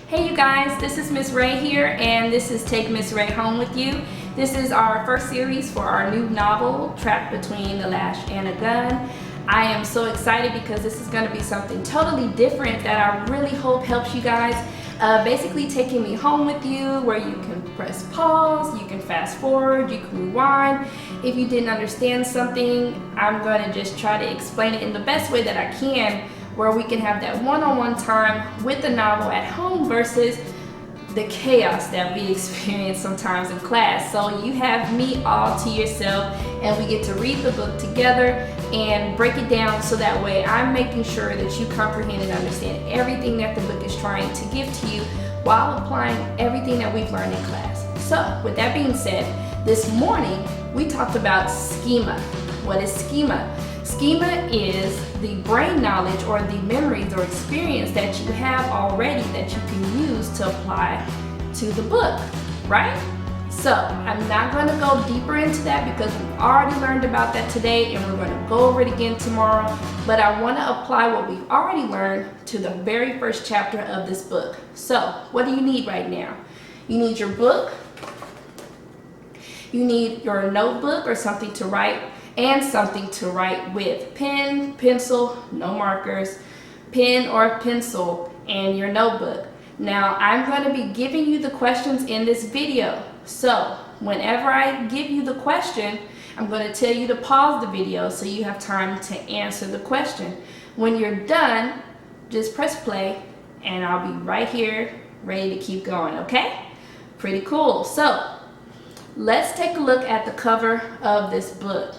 Hey you guys, this is Miss Ray here, and this is Take Miss Ray Home With You. This is our first series for our new novel, Trapped Between the Lash and a Gun. I am so excited because this is going to be something totally different that I really hope helps you guys. Basically taking me home with you, where you can press pause, you can fast forward, you can rewind. If you didn't understand something, I'm going to just try to explain it in the best way that I can, where we can have that one-on-one time with the novel at home versus the chaos that we experience sometimes in class. So you have me all to yourself, and we get to read the book together and break it down, so that way I'm making sure that you comprehend and understand everything that the book is trying to give to you while applying everything that we've learned in class. So with that being said, this morning we talked about schema. What is schema? Schema is the brain knowledge or the memories or experience that you have already that you can use to apply to the book, right? So I'm not going to go deeper into that because we've already learned about that today, and we're going to go over it again tomorrow. But I want to apply what we've already learned to the very first chapter of this book. So what do you need right now? You need your book, you need your notebook or something to write, and something to write with. Pen, pencil, no markers, pen or pencil, and your notebook. Now I'm going to be giving you the questions in this video. So whenever I give you the question, I'm going to tell you to pause the video so you have time to answer the question. When you're done, just press play and I'll be right here ready to keep going, okay? Pretty cool. So let's take a look at the cover of this book.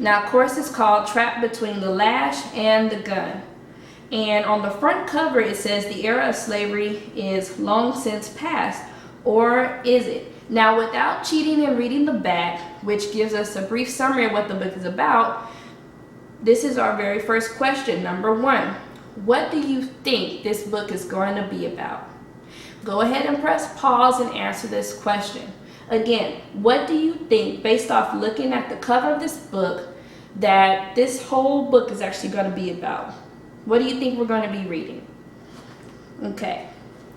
Now, of course, it's called Trapped Between the Lash and the Gun. And on the front cover, it says the era of slavery is long since past, or is it? Now, without cheating and reading the back, which gives us a brief summary of what the book is about, this is our very first question, number one. What do you think this book is going to be about? Go ahead and press pause and answer this question. Again, what do you think, based off looking at the cover of this book, that this whole book is actually going to be about? What do you think we're going to be reading? Okay,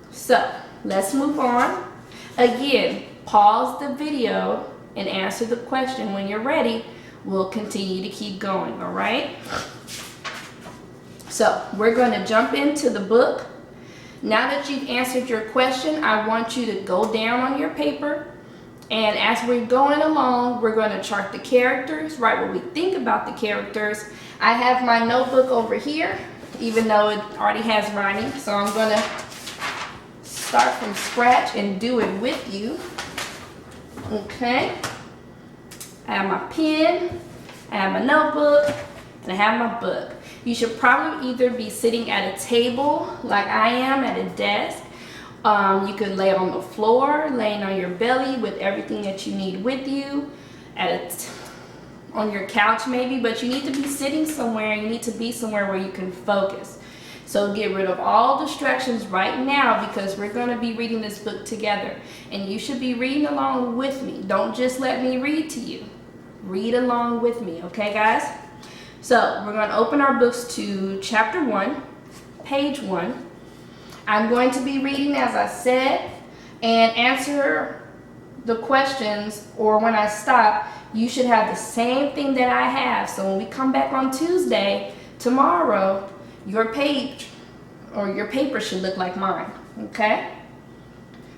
so let's move on. Again, pause the video and answer the question. When you're ready, we'll continue to keep going, all right? So we're going to jump into the book. Now that you've answered your question, I want you to go down on your paper. And as we're going along, we're going to chart the characters, write what we think about the characters. I have my notebook over here, even though it already has writing. So I'm going to start from scratch and do it with you. Okay. I have my pen, I have my notebook, and I have my book. You should probably either be sitting at a table like I am at a desk. You could lay on the floor, laying on your belly with everything that you need with you, on your couch maybe, but you need to be sitting somewhere. You need to be somewhere where you can focus. So get rid of all distractions right now, because we're going to be reading this book together, and you should be reading along with me. Don't just let me read to you. Read along with me, okay guys? So we're going to open our books to chapter 1, page 1. I'm going to be reading as I said, and answer the questions, or when I stop, you should have the same thing that I have. So when we come back on Tuesday, tomorrow, your page or your paper should look like mine, okay?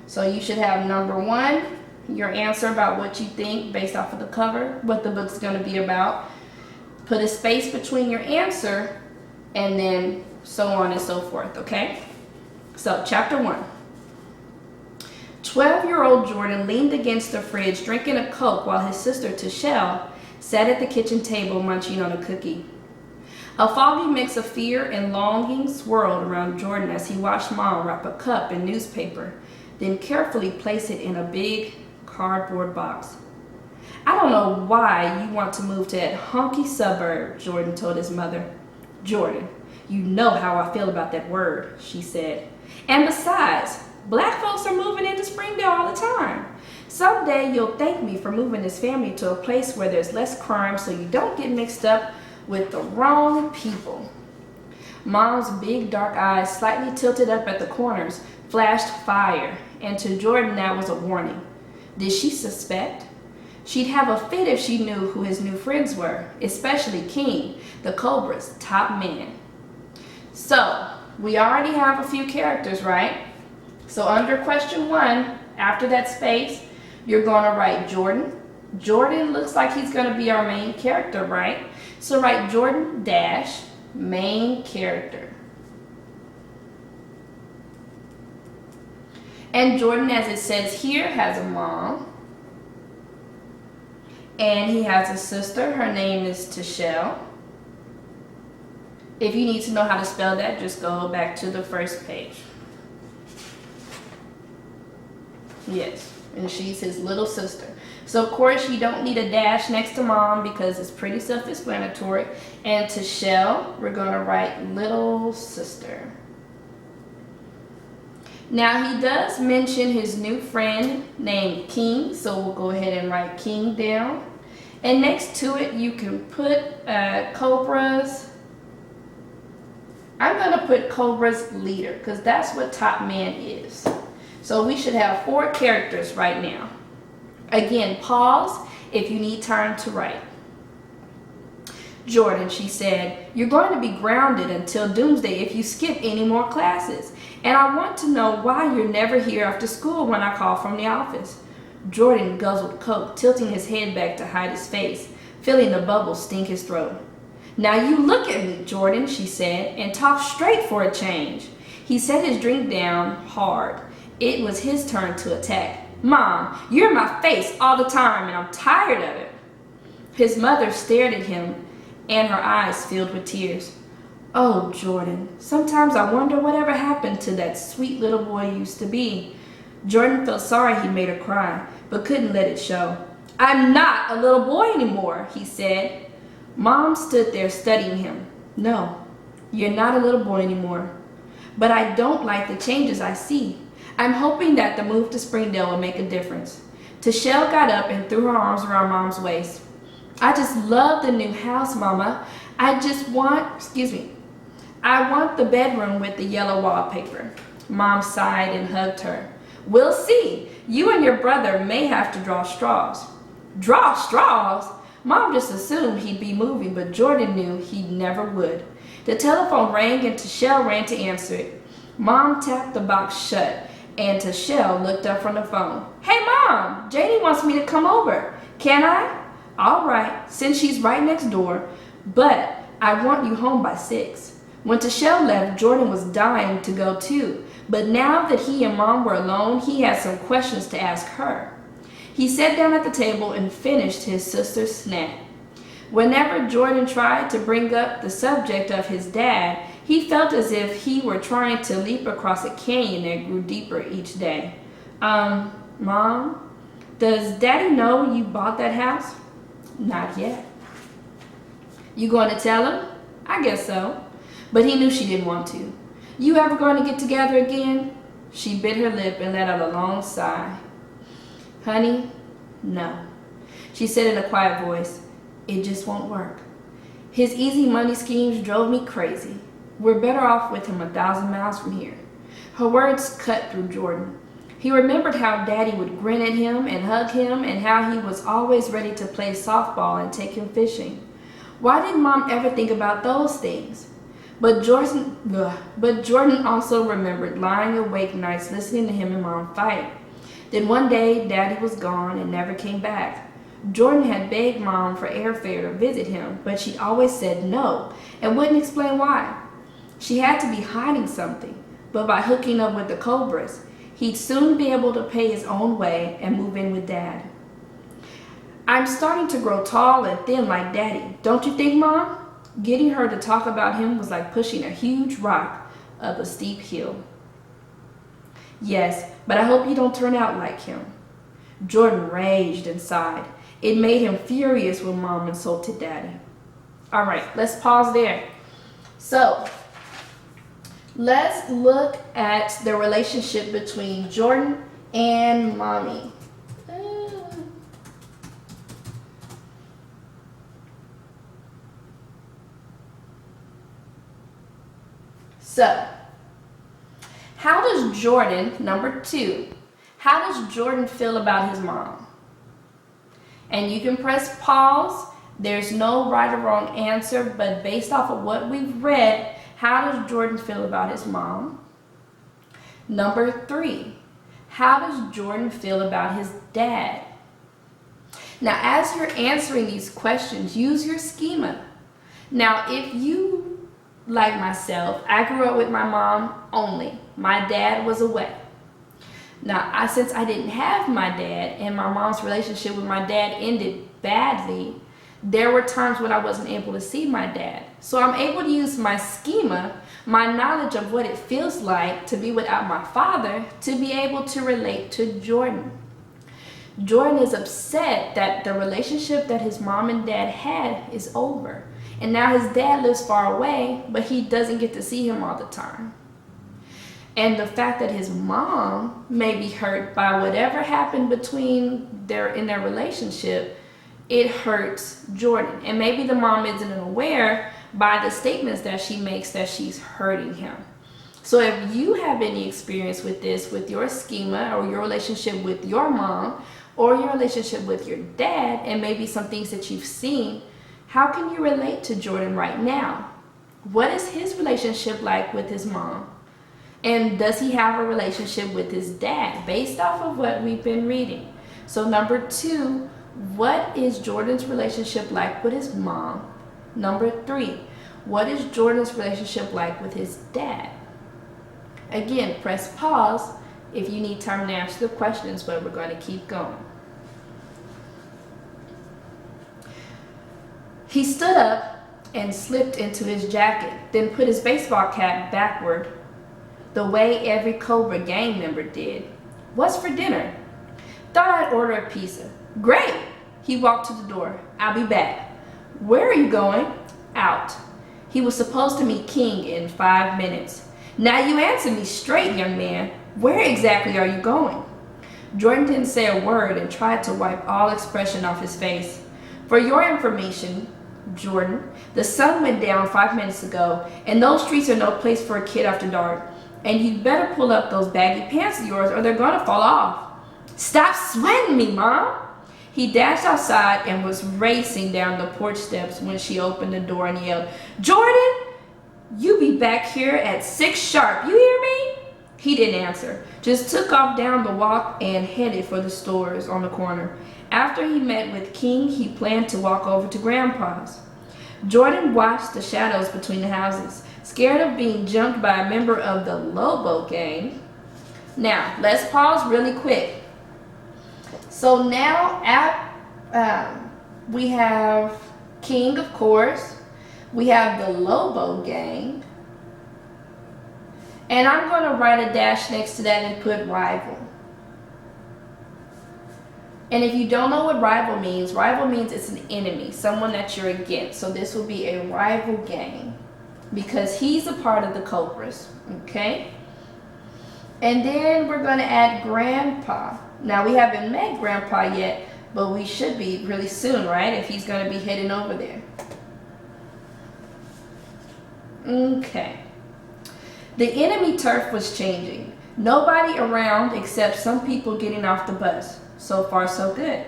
So you should have number 1, your answer about what you think based off of the cover, what the book's going to be about. Put a space between your answer, and then so on and so forth, okay? So, chapter 1. 12-year-old Jordan leaned against the fridge drinking a Coke while his sister Tashelle sat at the kitchen table munching on a cookie. A foggy mix of fear and longing swirled around Jordan as he watched Mom wrap a cup in newspaper, then carefully place it in a big cardboard box. "I don't know why you want to move to that honky suburb," Jordan told his mother. "Jordan, you know how I feel about that word," she said. "And besides, black folks are moving into Springdale all the time. Someday you'll thank me for moving this family to a place where there's less crime, so you don't get mixed up with the wrong people." Mom's big dark eyes, slightly tilted up at the corners, flashed fire, and to Jordan that was a warning. Did she suspect? She'd have a fit if she knew who his new friends were, especially King, the Cobra's top man. So, we already have a few characters, right? So under question 1, after that space, you're going to write Jordan. Jordan looks like he's going to be our main character, right? So write Jordan dash main character. And Jordan, as it says here, has a mom. And he has a sister. Her name is Tashelle. If you need to know how to spell that, just go back to the first page. Yes, and she's his little sister. So of course you don't need a dash next to mom because it's pretty self-explanatory. And Tashelle, we're going to write little sister. Now he does mention his new friend named King, so we'll go ahead and write King down. And next to it you can put Cobra's. I'm going to put Cobra's leader because that's what top man is. So we should have 4 characters right now. Again, pause if you need time to write. Jordan, she said, you're going to be grounded until doomsday if you skip any more classes. And I want to know why you're never here after school when I call from the office. Jordan guzzled Coke, tilting his head back to hide his face, feeling the bubbles sting his throat. Now you look at me, Jordan, she said, and talk straight for a change. He set his drink down hard. It was his turn to attack. Mom, you're in my face all the time and I'm tired of it. His mother stared at him and her eyes filled with tears. Oh, Jordan, sometimes I wonder whatever happened to that sweet little boy you used to be. Jordan felt sorry he made her cry, but couldn't let it show. I'm not a little boy anymore, he said. Mom stood there studying him. No, you're not a little boy anymore. But I don't like the changes I see. I'm hoping that the move to Springdale will make a difference. Tashelle got up and threw her arms around Mom's waist. I just love the new house, Mama. I want the bedroom with the yellow wallpaper. Mom sighed and hugged her. We'll see. You and your brother may have to draw straws. Draw straws? Mom just assumed he'd be moving, but Jordan knew he never would. The telephone rang and Tashelle ran to answer it. Mom tapped the box shut and Tashelle looked up from the phone. Hey Mom, JD wants me to come over. Can I? All right, since she's right next door, but I want you home by 6. When Tashelle left, Jordan was dying to go too, but now that he and Mom were alone, he had some questions to ask her. He sat down at the table and finished his sister's snack. Whenever Jordan tried to bring up the subject of his dad, he felt as if he were trying to leap across a canyon that grew deeper each day. Mom, does Daddy know you bought that house? Not yet. You going to tell him? I guess so. But he knew she didn't want to. You ever going to get together again? She bit her lip and let out a long sigh. Honey, no. She said in a quiet voice, it just won't work. His easy money schemes drove me crazy. We're better off with him 1,000 miles from here. Her words cut through Jordan. He remembered how Daddy would grin at him and hug him and how he was always ready to play softball and take him fishing. Why didn't Mom ever think about those things? But Jordan also remembered lying awake nights listening to him and Mom fight. Then one day, Daddy was gone and never came back. Jordan had begged Mom for airfare to visit him, but she always said no and wouldn't explain why. She had to be hiding something, but by hooking up with the Cobras, he'd soon be able to pay his own way and move in with Dad. I'm starting to grow tall and thin like Daddy, don't you think, Mom? Getting her to talk about him was like pushing a huge rock up a steep hill. Yes, but I hope you don't turn out like him. Jordan raged and sighed. It made him furious when Mom insulted Daddy. All right, let's pause there. So, let's look at the relationship between Jordan and Mommy. So, how does Jordan, number 2, how does Jordan feel about his mom? And you can press pause. There's no right or wrong answer, but based off of what we've read, how does Jordan feel about his mom? Number 3, how does Jordan feel about his dad? Now, as you're answering these questions, use your schema. Now, if you, like myself, I grew up with my mom only. My dad was away. Now, since I didn't have my dad and my mom's relationship with my dad ended badly, there were times when I wasn't able to see my dad. So I'm able to use my schema, my knowledge of what it feels like to be without my father, to be able to relate to Jordan. Jordan is upset that the relationship that his mom and dad had is over. And now his dad lives far away, but he doesn't get to see him all the time. And the fact that his mom may be hurt by whatever happened in their relationship, it hurts Jordan. And maybe the mom isn't aware by the statements that she makes that she's hurting him. So if you have any experience with this, with your schema or your relationship with your mom or your relationship with your dad, and maybe some things that you've seen, how can you relate to Jordan right now? What is his relationship like with his mom? And does he have a relationship with his dad based off of what we've been reading? So number 2, what is Jordan's relationship like with his mom? Number 3, what is Jordan's relationship like with his dad? Again, press pause if you need time to answer the questions, but we're going to keep going. He stood up and slipped into his jacket, then put his baseball cap backward, the way every Cobra gang member did. What's for dinner? Thought I'd order a pizza. Great! He walked to the door. I'll be back. Where are you going? Out. He was supposed to meet King in 5 minutes. Now you answer me straight, young man. Where exactly are you going? Jordan didn't say a word and tried to wipe all expression off his face. For your information, Jordan, the sun went down 5 minutes ago, and those streets are no place for a kid after dark. And you'd better pull up those baggy pants of yours or they're gonna fall off. Stop sweating me, Mom! He dashed outside and was racing down the porch steps when she opened the door and yelled, Jordan, you be back here at 6 sharp, you hear me? He didn't answer, just took off down the walk and headed for the stores on the corner. After he met with King, he planned to walk over to Grandpa's. Jordan watched the shadows between the houses, scared of being jumped by a member of the Lobo gang. Now, let's pause really quick. So now we have King, of course. We have the Lobo gang. And I'm going to write a dash next to that and put rival. And if you don't know what rival means it's an enemy, someone that you're against. So this will be a rival gang because he's a part of the Cobras, okay? And then we're going to add Grandpa. Now we haven't met Grandpa yet, but we should be really soon, right? If he's going to be heading over there. Okay. The enemy turf was changing. Nobody around except some people getting off the bus. So far, so good.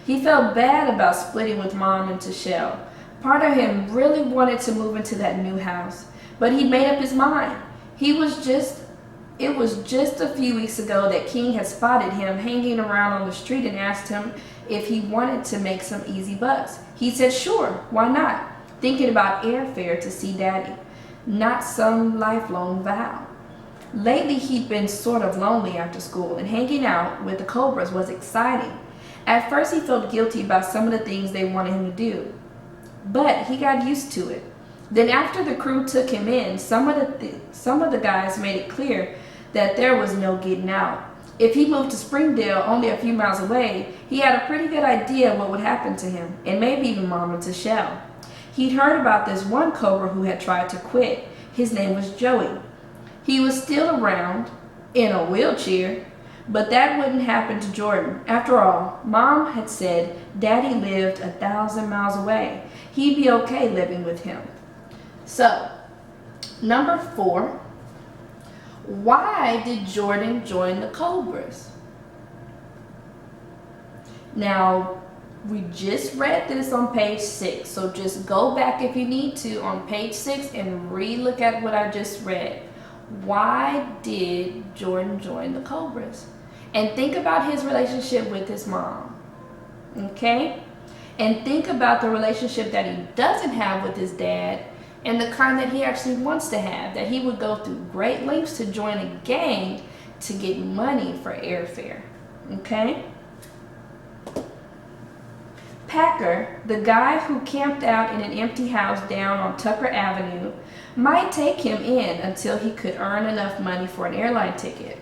He felt bad about splitting with Mom and Tashelle. Part of him really wanted to move into that new house, but he made up his mind. It was just a few weeks ago that King had spotted him hanging around on the street and asked him if he wanted to make some easy bucks. He said, sure, why not? Thinking about airfare to see Daddy, not some lifelong vow. Lately, he'd been sort of lonely after school, and hanging out with the Cobras was exciting. At first, he felt guilty about some of the things they wanted him to do, but he got used to it. Then after the crew took him in, some of the guys made it clear that there was no getting out. If he moved to Springdale, only a few miles away, he had a pretty good idea what would happen to him, and maybe even Mom and Tashelle. He'd heard about this one Cobra who had tried to quit. His name was Joey. He was still around, in a wheelchair, but that wouldn't happen to Jordan. After all, Mom had said Daddy lived 1,000 miles away. He'd be okay living with him. So, Number 4, why did Jordan join the Cobras? Now, we just read this on page 6, so just go back if you need to on page 6 and re-look at what I just read. Why did Jordan join the Cobras? And think about his relationship with his mom, okay? And think about the relationship that he doesn't have with his dad and the kind that he actually wants to have, that he would go through great lengths to join a gang to get money for airfare, okay? Packer, the guy who camped out in an empty house down on Tucker Avenue, might take him in until he could earn enough money for an airline ticket.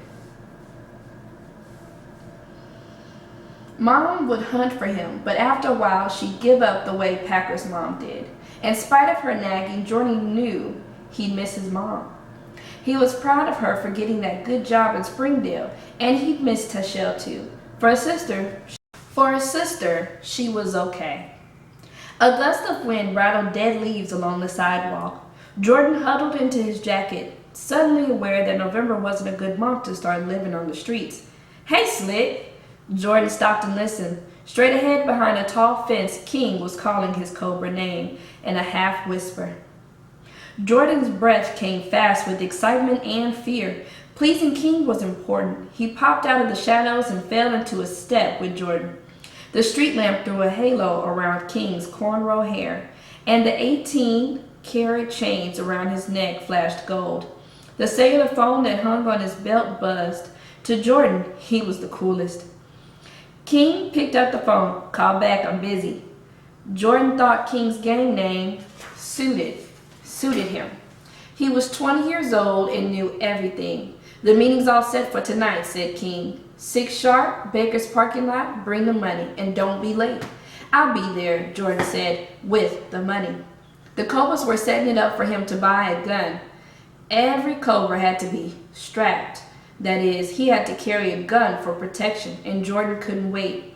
Mom would hunt for him, but after a while she'd give up the way Packer's mom did. In spite of her nagging, Jordan knew he'd miss his mom. He was proud of her for getting that good job in Springdale, and he'd miss Tashelle too. For his sister, she was okay. A gust of wind rattled dead leaves along the sidewalk. Jordan huddled into his jacket, suddenly aware that November wasn't a good month to start living on the streets. "Hey, Slick!" Jordan stopped and listened. Straight ahead behind a tall fence, King was calling his Cobra name in a half whisper. Jordan's breath came fast with excitement and fear. Pleasing King was important. He popped out of the shadows and fell into a step with Jordan. The street lamp threw a halo around King's cornrow hair, and the 18-carat chains around his neck flashed gold. The cellular phone that hung on his belt buzzed. To Jordan, he was the coolest. King picked up the phone. "Call back, I'm busy." Jordan thought King's gang name suited him. He was 20 years old and knew everything. "The meeting's all set for tonight," said King. "6 sharp, Baker's parking lot, bring the money, and don't be late." "I'll be there," Jordan said, with the money. The Cobras were setting it up for him to buy a gun. Every Cobra had to be strapped. That is, he had to carry a gun for protection, and Jordan couldn't wait.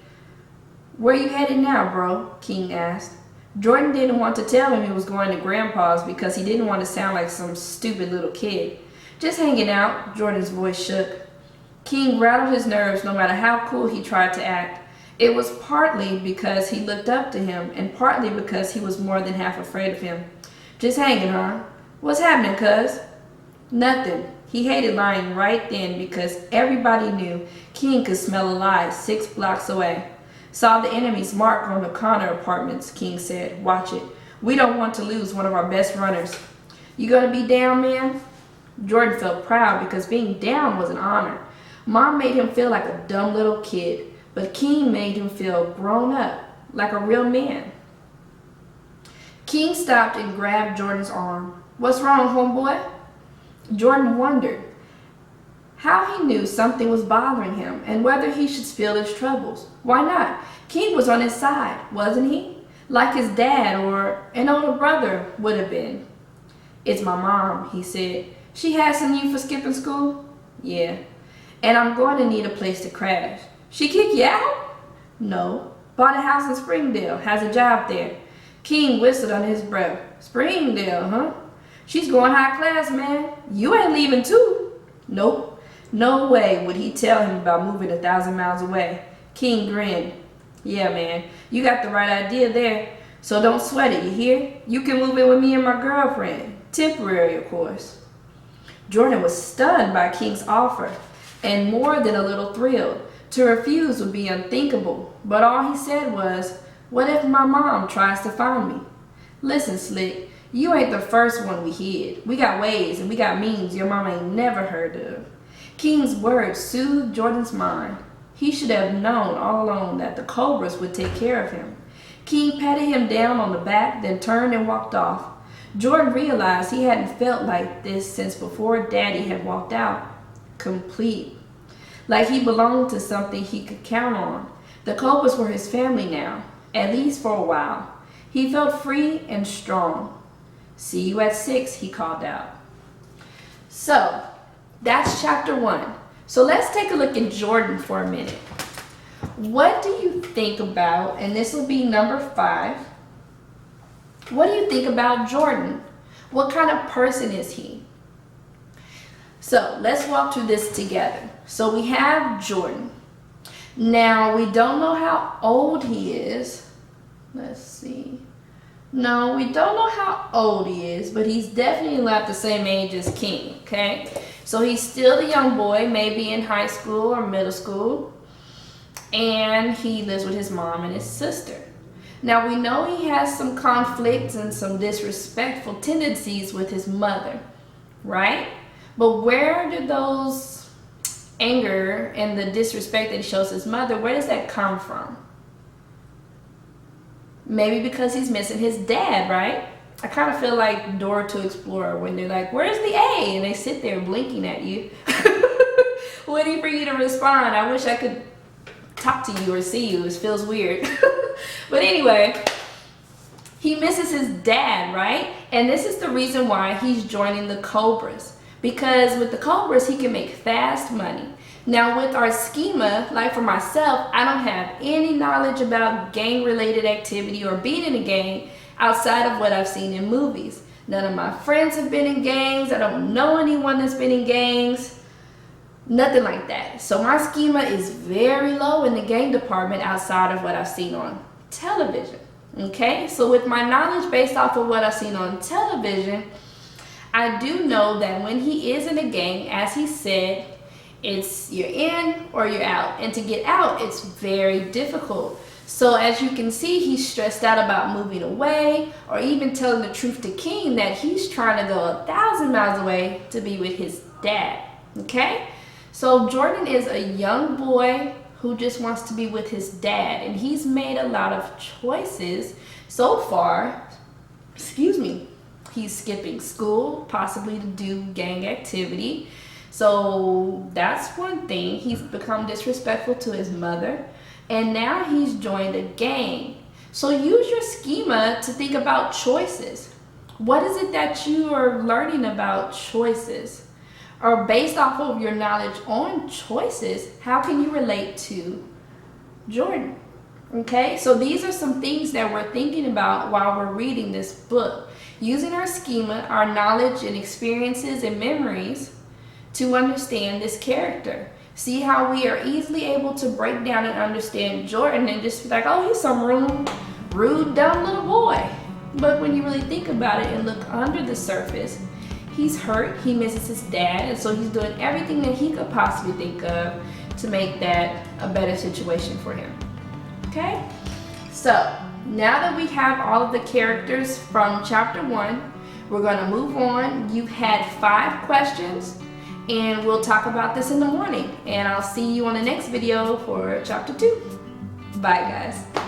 "Where you headed now, bro?" King asked. Jordan didn't want to tell him he was going to Grandpa's because he didn't want to sound like some stupid little kid. "Just hanging out," Jordan's voice shook. King rattled his nerves no matter how cool he tried to act. It was partly because he looked up to him, and partly because he was more than half afraid of him. "Just hanging, huh? What's happening, cuz?" "Nothing." He hated lying right then because everybody knew King could smell a lie 6 blocks away. "Saw the enemy's mark on the Connor apartments," King said. "Watch it. We don't want to lose one of our best runners." "You gonna be down, man?" Jordan felt proud because being down was an honor. Mom made him feel like a dumb little kid, but King made him feel grown up, like a real man. King stopped and grabbed Jordan's arm. "What's wrong, homeboy?" Jordan wondered how he knew something was bothering him and whether he should spill his troubles. Why not? King was on his side, wasn't he? Like his dad or an older brother would have been. "It's my mom," he said. "She hassling you for skipping school?" "Yeah. And I'm going to need a place to crash." "She kick you out?" "No. Bought a house in Springdale. Has a job there." King whistled under his breath. "Springdale, huh? She's going high class, man. You ain't leaving too." "Nope." No way would he tell him about moving 1,000 miles away. King grinned. "Yeah, man, you got the right idea there. So don't sweat it, you hear? You can move in with me and my girlfriend. Temporary, of course." Jordan was stunned by King's offer, and more than a little thrilled. To refuse would be unthinkable, but all he said was, "What if my mom tries to find me?" "Listen, Slick, you ain't the first one we hid. We got ways and we got means your mama ain't never heard of." King's words soothed Jordan's mind. He should have known all along that the Cobras would take care of him. King patted him down on the back, then turned and walked off. Jordan realized he hadn't felt like this since before Daddy had walked out. Complete. Like he belonged to something he could count on. The Cobras were his family now, at least for a while. He felt free and strong. "See you at 6, he called out. So, that's chapter 1. So let's take a look at Jordan for a minute. What do you think about, and this will be number 5, what do you think about Jordan? What kind of person is he? So let's walk through this together. So we have Jordan. Now we don't know how old he is. Let's see. No, we don't know how old he is, but he's definitely not the same age as King, okay? So he's still a young boy, maybe in high school or middle school. And he lives with his mom and his sister. Now we know he has some conflicts and some disrespectful tendencies with his mother, right? But where do those anger and the disrespect that he shows his mother, where does that come from? Maybe because he's missing his dad, right? I kind of feel like Dora to Explorer when they're like, where's the A? And they sit there blinking at you, waiting for you to respond. I wish I could talk to you or see you. It feels weird. But anyway, he misses his dad, right? And this is the reason why he's joining the Cobras. Because with the Cobras, he can make fast money. Now with our schema, like for myself, I don't have any knowledge about gang-related activity or being in a gang outside of what I've seen in movies. None of my friends have been in gangs. I don't know anyone that's been in gangs. Nothing like that. So my schema is very low in the gang department outside of what I've seen on television. Okay, so with my knowledge based off of what I've seen on television, I do know that when he is in a gang, as he said, it's you're in or you're out. And to get out, it's very difficult. So as you can see, he's stressed out about moving away or even telling the truth to King that he's trying to go 1,000 miles away to be with his dad. Okay? So Jordan is a young boy who just wants to be with his dad. And he's made a lot of choices so far. Excuse me. He's skipping school, possibly to do gang activity. So that's one thing. He's become disrespectful to his mother. And now he's joined a gang. So use your schema to think about choices. What is it that you are learning about choices? Or based off of your knowledge on choices, how can you relate to Jordan? Okay, so these are some things that we're thinking about while we're reading this book. Using our schema, our knowledge and experiences and memories to understand this character. See how we are easily able to break down and understand Jordan and just be like, oh, he's some rude, dumb little boy. But when you really think about it and look under the surface, he's hurt, he misses his dad, and so he's doing everything that he could possibly think of to make that a better situation for him. Okay? So, now that we have all of the characters from chapter 1, we're going to move on. You've had 5 questions, and we'll talk about this in the morning. And I'll see you on the next video for chapter 2. Bye, guys.